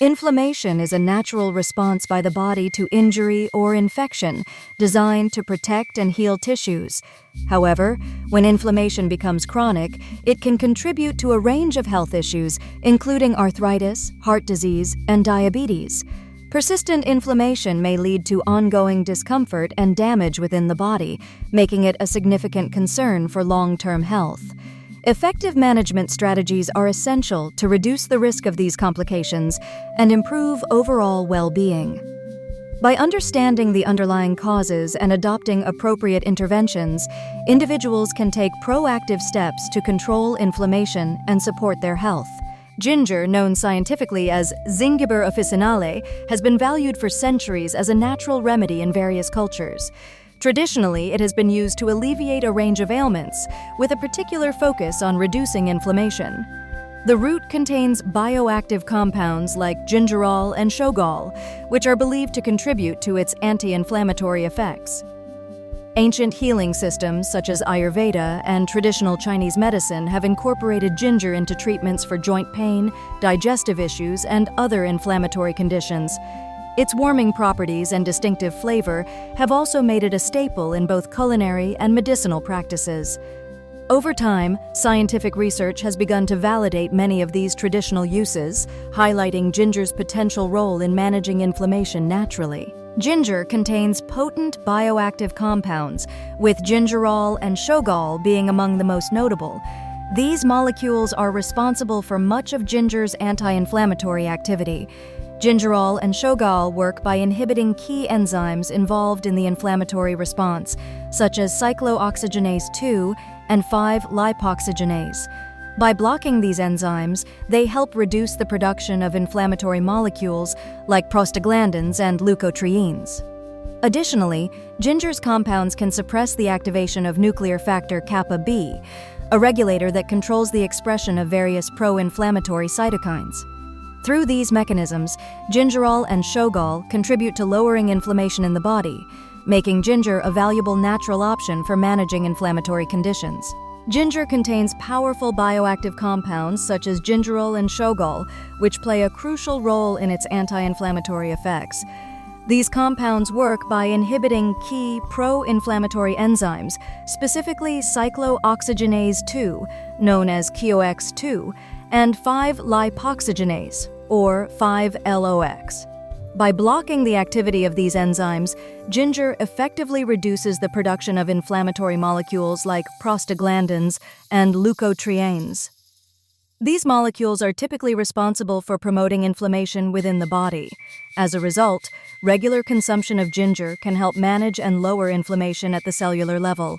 Inflammation is a natural response by the body to injury or infection, designed to protect and heal tissues. However, when inflammation becomes chronic, it can contribute to a range of health issues, including arthritis, heart disease, and diabetes. Persistent inflammation may lead to ongoing discomfort and damage within the body, making it a significant concern for long-term health. Effective management strategies are essential to reduce the risk of these complications and improve overall well-being. By understanding the underlying causes and adopting appropriate interventions, individuals can take proactive steps to control inflammation and support their health. Ginger, known scientifically as Gingiber officinale, has been valued for centuries as a natural remedy in various cultures. Traditionally, it has been used to alleviate a range of ailments, with a particular focus on reducing inflammation. The root contains bioactive compounds like Gingerol and Gingerol, which are believed to contribute to its anti-inflammatory effects. Ancient healing systems such as Ayurveda and traditional Chinese medicine have incorporated ginger into treatments for joint pain, digestive issues, and other inflammatory conditions. Its warming properties and distinctive flavor have also made it a staple in both culinary and medicinal practices. Over time, scientific research has begun to validate many of these traditional uses, highlighting ginger's potential role in managing inflammation naturally. Ginger contains potent bioactive compounds, with Gingerol and Gingerol being among the most notable. These molecules are responsible for much of ginger's anti-inflammatory activity. Gingerol and Gingerol work by inhibiting key enzymes involved in the inflammatory response, such as cyclooxygenase 2 and 5-lipoxygenase. By blocking these enzymes, they help reduce the production of inflammatory molecules like prostaglandins and leukotrienes. Additionally, ginger's compounds can suppress the activation of nuclear factor kappa B, a regulator that controls the expression of various pro-inflammatory cytokines. Through these mechanisms, Gingerol and Gingerol contribute to lowering inflammation in the body, making ginger a valuable natural option for managing inflammatory conditions. Ginger contains powerful bioactive compounds such as Gingerol and Gingerol, which play a crucial role in its anti-inflammatory effects. These compounds work by inhibiting key pro-inflammatory enzymes, specifically cyclooxygenase 2, known as COX2, and 5-lipoxygenase, or 5-LOX. By blocking the activity of these enzymes, ginger effectively reduces the production of inflammatory molecules like prostaglandins and leukotrienes. These molecules are typically responsible for promoting inflammation within the body. As a result, regular consumption of ginger can help manage and lower inflammation at the cellular level.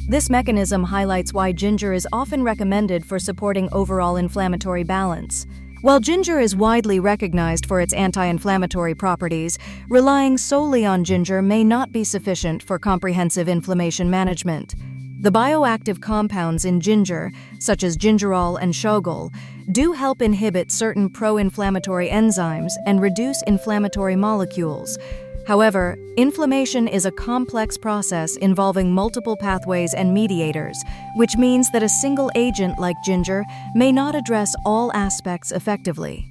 This mechanism highlights why ginger is often recommended for supporting overall inflammatory balance. While ginger is widely recognized for its anti-inflammatory properties, relying solely on ginger may not be sufficient for comprehensive inflammation management. The bioactive compounds in ginger, such as Gingerol and Gingerol, do help inhibit certain pro-inflammatory enzymes and reduce inflammatory molecules. However, inflammation is a complex process involving multiple pathways and mediators, which means that a single agent like ginger may not address all aspects effectively.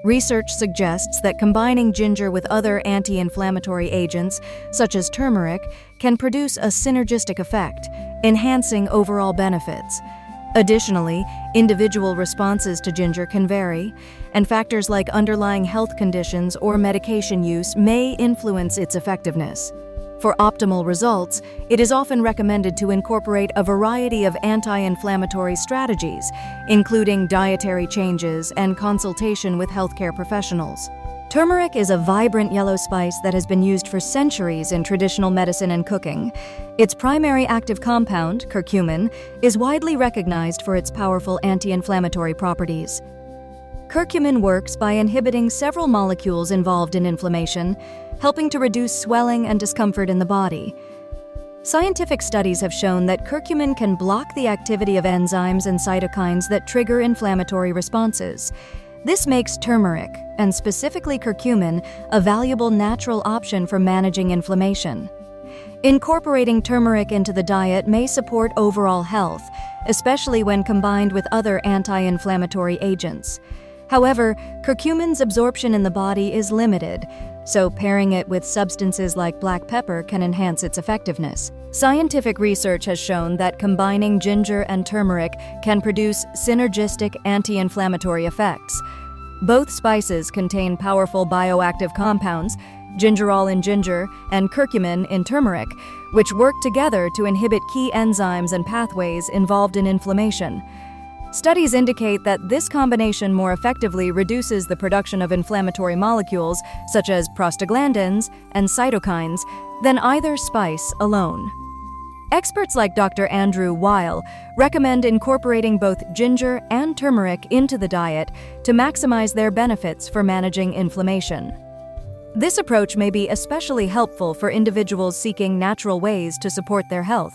Research suggests that combining ginger with other anti-inflammatory agents, such as turmeric, can produce a synergistic effect, enhancing overall benefits. Additionally, individual responses to ginger can vary, and factors like underlying health conditions or medication use may influence its effectiveness. For optimal results, it is often recommended to incorporate a variety of anti-inflammatory strategies, including dietary changes and consultation with healthcare professionals. Turmeric is a vibrant yellow spice that has been used for centuries in traditional medicine and cooking. Its primary active compound, curcumin, is widely recognized for its powerful anti-inflammatory properties. Curcumin works by inhibiting several molecules involved in inflammation, helping to reduce swelling and discomfort in the body. Scientific studies have shown that curcumin can block the activity of enzymes and cytokines that trigger inflammatory responses. This makes turmeric, and specifically curcumin, a valuable natural option for managing inflammation. Incorporating turmeric into the diet may support overall health, especially when combined with other anti-inflammatory agents. However, curcumin's absorption in the body is limited, so pairing it with substances like black pepper can enhance its effectiveness. Scientific research has shown that combining ginger and turmeric can produce synergistic anti-inflammatory effects. Both spices contain powerful bioactive compounds, gingerol in ginger and curcumin in turmeric, which work together to inhibit key enzymes and pathways involved in inflammation. Studies indicate that this combination more effectively reduces the production of inflammatory molecules such as prostaglandins and cytokines than either spice alone. Experts like Dr. Andrew Weil recommend incorporating both ginger and turmeric into the diet to maximize their benefits for managing inflammation. This approach may be especially helpful for individuals seeking natural ways to support their health.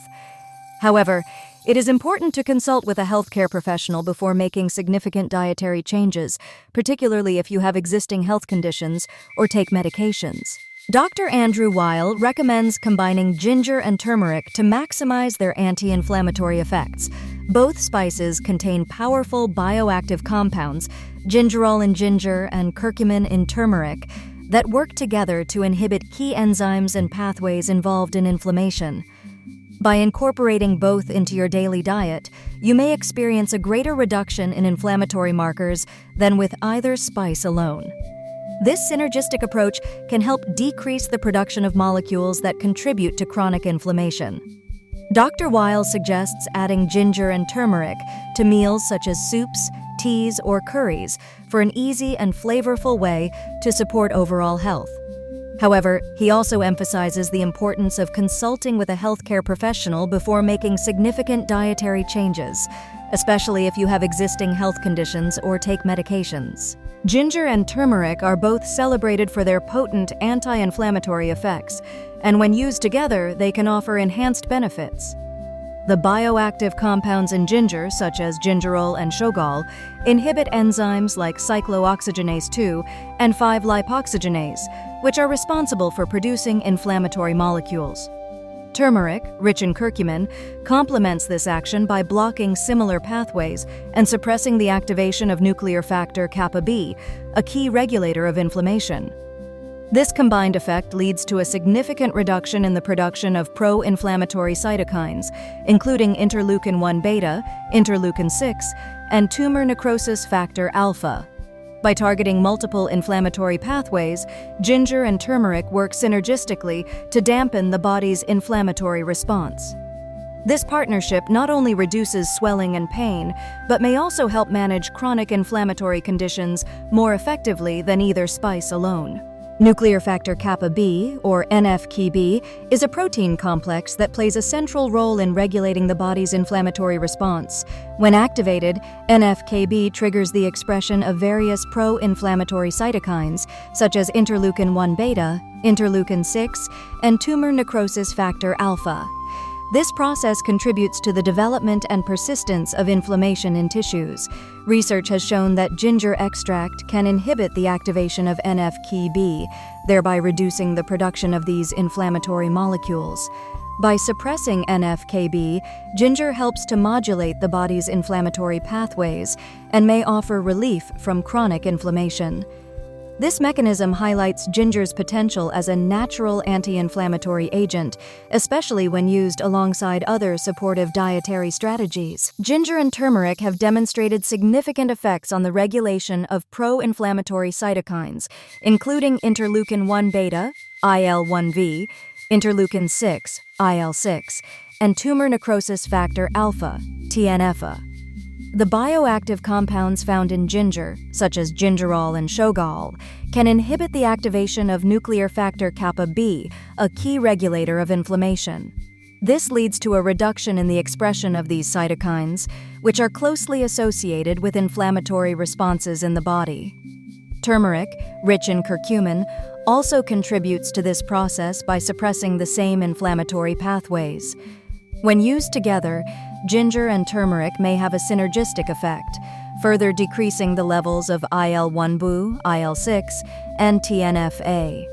However, it is important to consult with a healthcare professional before making significant dietary changes, particularly if you have existing health conditions or take medications. Dr. Andrew Weil recommends combining ginger and turmeric to maximize their anti-inflammatory effects. Both spices contain powerful bioactive compounds, gingerol in ginger and curcumin in turmeric, that work together to inhibit key enzymes and pathways involved in inflammation. By incorporating both into your daily diet, you may experience a greater reduction in inflammatory markers than with either spice alone. This synergistic approach can help decrease the production of molecules that contribute to chronic inflammation. Dr. Weil suggests adding ginger and turmeric to meals such as soups, teas, or curries for an easy and flavorful way to support overall health. However, he also emphasizes the importance of consulting with a healthcare professional before making significant dietary changes, especially if you have existing health conditions or take medications. Ginger and turmeric are both celebrated for their potent anti-inflammatory effects, and when used together, they can offer enhanced benefits. The bioactive compounds in ginger, such as gingerol and shogal, inhibit enzymes like cyclooxygenase 2 and 5-lipoxygenase, which are responsible for producing inflammatory molecules. Turmeric, rich in curcumin, complements this action by blocking similar pathways and suppressing the activation of nuclear factor kappa B, a key regulator of inflammation. This combined effect leads to a significant reduction in the production of pro-inflammatory cytokines, including interleukin-1 beta, interleukin-6, and tumor necrosis factor alpha. By targeting multiple inflammatory pathways, ginger and turmeric work synergistically to dampen the body's inflammatory response. This partnership not only reduces swelling and pain, but may also help manage chronic inflammatory conditions more effectively than either spice alone. Nuclear factor kappa B, or NF-κB, is a protein complex that plays a central role in regulating the body's inflammatory response. When activated, NF-κB triggers the expression of various pro-inflammatory cytokines, such as interleukin-1 beta, interleukin-6, and tumor necrosis factor alpha. This process contributes to the development and persistence of inflammation in tissues. Research has shown that ginger extract can inhibit the activation of NF-κB, thereby reducing the production of these inflammatory molecules. By suppressing NF-κB, ginger helps to modulate the body's inflammatory pathways and may offer relief from chronic inflammation. This mechanism highlights ginger's potential as a natural anti-inflammatory agent, especially when used alongside other supportive dietary strategies. Ginger and turmeric have demonstrated significant effects on the regulation of pro-inflammatory cytokines, including interleukin-1 beta, IL-1V, interleukin-6, IL-6, and tumor necrosis factor alpha, TNF-A. The bioactive compounds found in ginger, such as gingerol and shogal, can inhibit the activation of nuclear factor kappa B, a key regulator of inflammation. This leads to a reduction in the expression of these cytokines, which are closely associated with inflammatory responses in the body. Turmeric, rich in curcumin, also contributes to this process by suppressing the same inflammatory pathways. When used together, ginger and turmeric may have a synergistic effect, further decreasing the levels of IL-1B, IL-6, and TNF-A.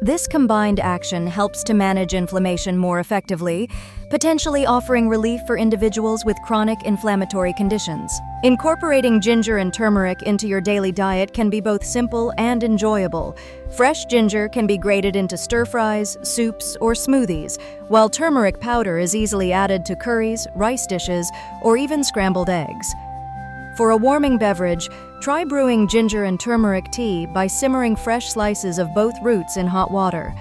This combined action helps to manage inflammation more effectively, potentially offering relief for individuals with chronic inflammatory conditions. Incorporating ginger and turmeric into your daily diet can be both simple and enjoyable. Fresh ginger can be grated into stir-fries, soups, or smoothies, while turmeric powder is easily added to curries, rice dishes, or even scrambled eggs. For a warming beverage, try brewing ginger and turmeric tea by simmering fresh slices of both roots in hot water.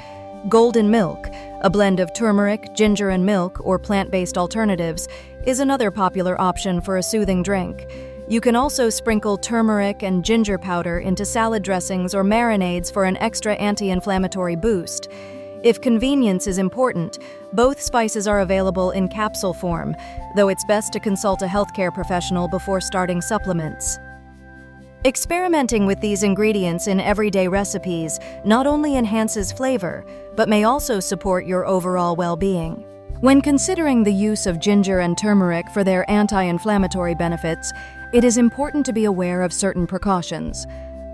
Golden milk, a blend of turmeric, ginger, and milk, or plant-based alternatives, is another popular option for a soothing drink. You can also sprinkle turmeric and ginger powder into salad dressings or marinades for an extra anti-inflammatory boost. If convenience is important, both spices are available in capsule form, though it's best to consult a healthcare professional before starting supplements. Experimenting with these ingredients in everyday recipes not only enhances flavor, but may also support your overall well-being. When considering the use of ginger and turmeric for their anti-inflammatory benefits, it is important to be aware of certain precautions.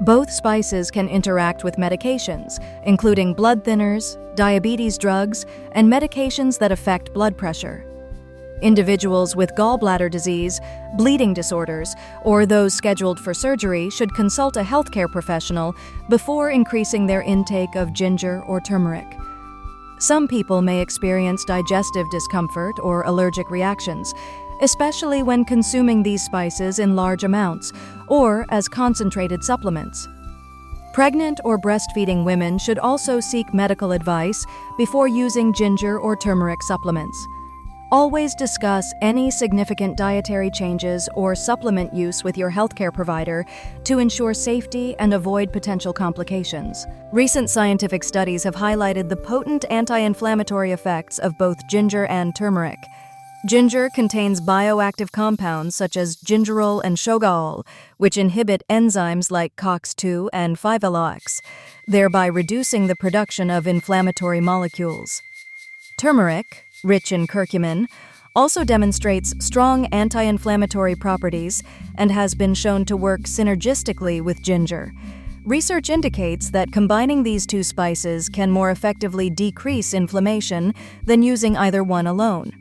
Both spices can interact with medications, including blood thinners, diabetes drugs, and medications that affect blood pressure. Individuals with gallbladder disease, bleeding disorders, or those scheduled for surgery should consult a healthcare professional before increasing their intake of ginger or turmeric. Some people may experience digestive discomfort or allergic reactions, especially when consuming these spices in large amounts or as concentrated supplements. Pregnant or breastfeeding women should also seek medical advice before using ginger or turmeric supplements. Always discuss any significant dietary changes or supplement use with your healthcare provider to ensure safety and avoid potential complications. Recent scientific studies have highlighted the potent anti-inflammatory effects of both ginger and turmeric. Ginger contains bioactive compounds such as gingerol and shogaol, which inhibit enzymes like COX-2 and 5-LOX, thereby reducing the production of inflammatory molecules. Turmeric, rich in curcumin, also demonstrates strong anti-inflammatory properties and has been shown to work synergistically with ginger. Research indicates that combining these two spices can more effectively decrease inflammation than using either one alone.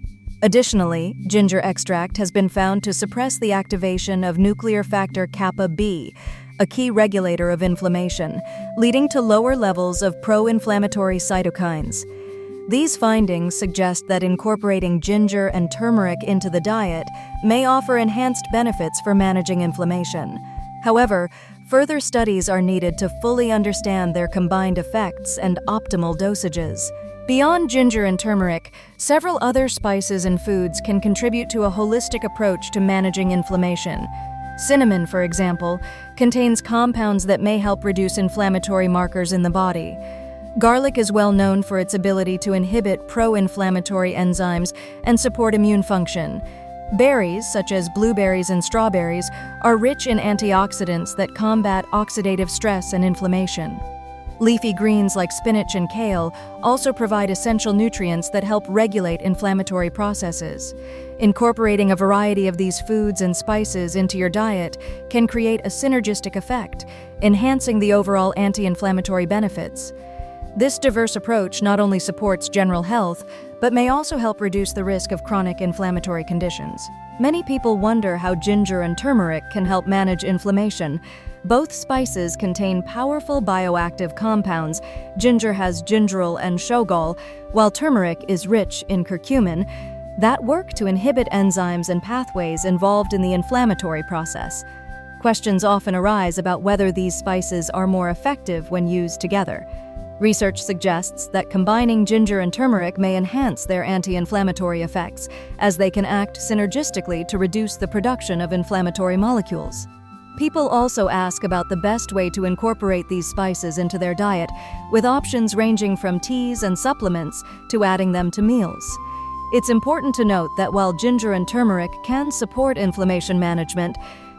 Additionally, ginger extract has been found to suppress the activation of nuclear factor kappa B, a key regulator of inflammation, leading to lower levels of pro-inflammatory cytokines. These findings suggest that incorporating ginger and turmeric into the diet may offer enhanced benefits for managing inflammation. However, further studies are needed to fully understand their combined effects and optimal dosages. Beyond ginger and turmeric, several other spices and foods can contribute to a holistic approach to managing inflammation. Cinnamon, for example, contains compounds that may help reduce inflammatory markers in the body. Garlic is well known for its ability to inhibit pro-inflammatory enzymes and support immune function. Berries, such as blueberries and strawberries, are rich in antioxidants that combat oxidative stress and inflammation. Leafy greens like spinach and kale also provide essential nutrients that help regulate inflammatory processes. Incorporating a variety of these foods and spices into your diet can create a synergistic effect, enhancing the overall anti-inflammatory benefits. This diverse approach not only supports general health, but may also help reduce the risk of chronic inflammatory conditions. Many people wonder how ginger and turmeric can help manage inflammation. Both spices contain powerful bioactive compounds. Ginger has gingerol and shogaol, while turmeric is rich in curcumin, that work to inhibit enzymes and pathways involved in the inflammatory process. Questions often arise about whether these spices are more effective when used together. Research suggests that combining ginger and turmeric may enhance their anti-inflammatory effects, as they can act synergistically to reduce the production of inflammatory molecules. People also ask about the best way to incorporate these spices into their diet, with options ranging from teas and supplements to adding them to meals. It's important to note that while ginger and turmeric can support inflammation management,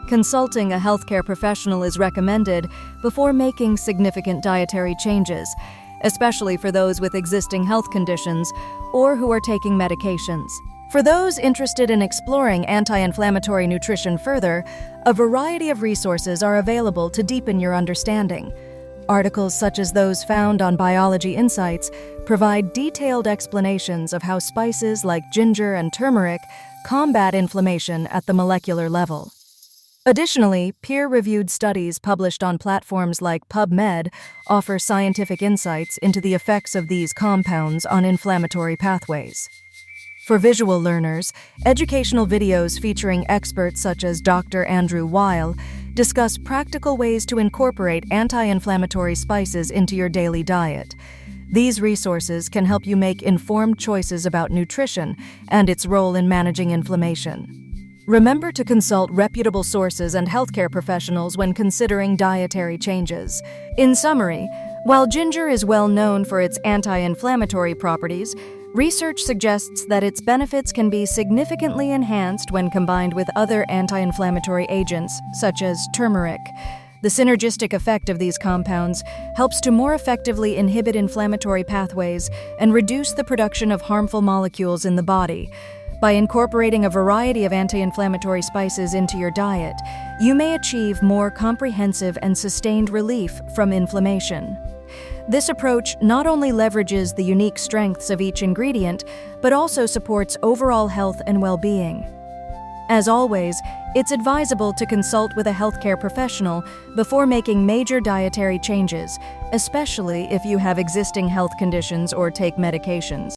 consulting a healthcare professional is recommended before making significant dietary changes, especially for those with existing health conditions or who are taking medications. For those interested in exploring anti-inflammatory nutrition further, a variety of resources are available to deepen your understanding. Articles such as those found on Biology Insights provide detailed explanations of how spices like ginger and turmeric combat inflammation at the molecular level. Additionally, peer-reviewed studies published on platforms like PubMed offer scientific insights into the effects of these compounds on inflammatory pathways. For visual learners, educational videos featuring experts such as Dr. Andrew Weil discuss practical ways to incorporate anti-inflammatory spices into your daily diet. These resources can help you make informed choices about nutrition and its role in managing inflammation. Remember to consult reputable sources and healthcare professionals when considering dietary changes. In summary, while ginger is well known for its anti-inflammatory properties, research suggests that its benefits can be significantly enhanced when combined with other anti-inflammatory agents, such as turmeric. The synergistic effect of these compounds helps to more effectively inhibit inflammatory pathways and reduce the production of harmful molecules in the body. By incorporating a variety of anti-inflammatory spices into your diet, you may achieve more comprehensive and sustained relief from inflammation. This approach not only leverages the unique strengths of each ingredient, but also supports overall health and well-being. As always, it's advisable to consult with a healthcare professional before making major dietary changes, especially if you have existing health conditions or take medications.